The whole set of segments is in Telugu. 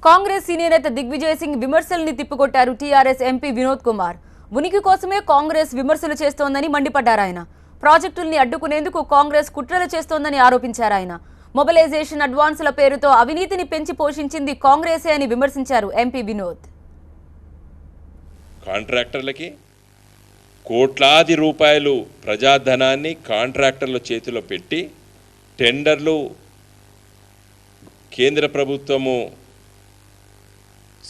కాంగ్రెస్ సీనియర్ నేత దిగ్విజయ్ సింగ్ విమర్శల్ని తిప్పికొట్టారు టీఆర్ఎస్ ఎంపీ వినోద్ కుమార్. ఉనికి కోసమే కాంగ్రెస్ విమర్శలు చేస్తోందని మండిపడ్డారు ఆయన. ప్రాజెక్టుల్ని అడ్డుకునేందుకు కాంగ్రెస్ కుట్రలు చేస్తోందని ఆరోపించారు ఆయన. మొబిలైజేషన్ అడ్వాన్సుల పేరుతో అవినీతిని పెంచి పోషించింది కాంగ్రెసే అని విమర్శించారు ఎంపీ వినోద్. కాంట్రాక్టర్లకి కోట్లాది రూపాయలు ప్రజాధనాన్ని కాంట్రాక్టర్ల చేతిలో పెట్టి టెండర్లు కేంద్ర ప్రభుత్వము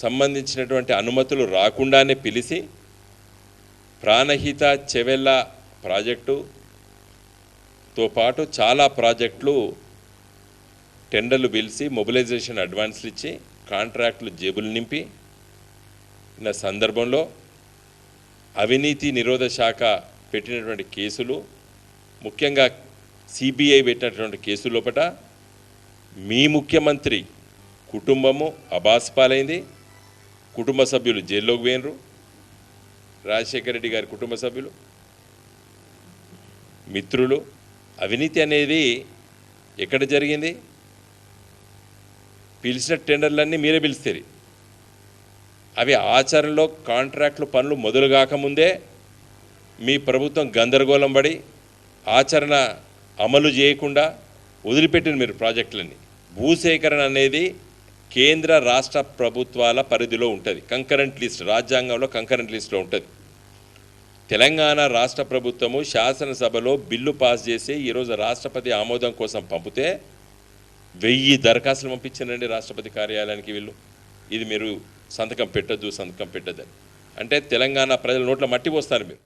సంబంధించినటువంటి అనుమతులు రాకుండానే పిలిచి ప్రాణహిత చెవెళ్ళ ప్రాజెక్టుతో పాటు చాలా ప్రాజెక్టులు టెండర్లు పిలిచి మొబిలైజేషన్ అడ్వాన్స్లు ఇచ్చి కాంట్రాక్టులు జేబులు నింపి ఉన్న సందర్భంలో అవినీతి నిరోధ శాఖ పెట్టినటువంటి కేసులు, ముఖ్యంగా సిబిఐ పెట్టినటువంటి కేసుల లోపల మీ ముఖ్యమంత్రి కుటుంబము అబాస్పాలైంది, కుటుంబ సభ్యులు జైల్లోకి పోయినరు. రాజశేఖర రెడ్డి గారి కుటుంబ సభ్యులు, మిత్రులు. అవినీతి అనేది ఎక్కడ జరిగింది? పిలిచిన టెండర్లన్నీ మీరే పిలుస్తారు. అవి ఆచరణలో కాంట్రాక్టులు పనులు మొదలు కాకముందే మీ ప్రభుత్వం గందరగోళం పడి ఆచరణ అమలు చేయకుండా వదిలిపెట్టిన మీరు ప్రాజెక్టులన్నీ. భూసేకరణ అనేది కేంద్ర రాష్ట్ర ప్రభుత్వాల పరిధిలో ఉంటుంది. కంకరెంట్ లిస్ట్, రాజ్యాంగంలో కంకరెంట్ లిస్ట్లో ఉంటుంది. తెలంగాణ రాష్ట్ర ప్రభుత్వము శాసనసభలో బిల్లు పాస్ చేసి ఈరోజు రాష్ట్రపతి ఆమోదం కోసం పంపితే 1000 దరఖాస్తులు పంపించారండి రాష్ట్రపతి కార్యాలయానికి వీళ్ళు. ఇది మీరు సంతకం పెట్టద్దు, సంతకం పెట్టద్దని అంటే తెలంగాణ ప్రజల నోట్ల మట్టి పోస్తారు మీరు.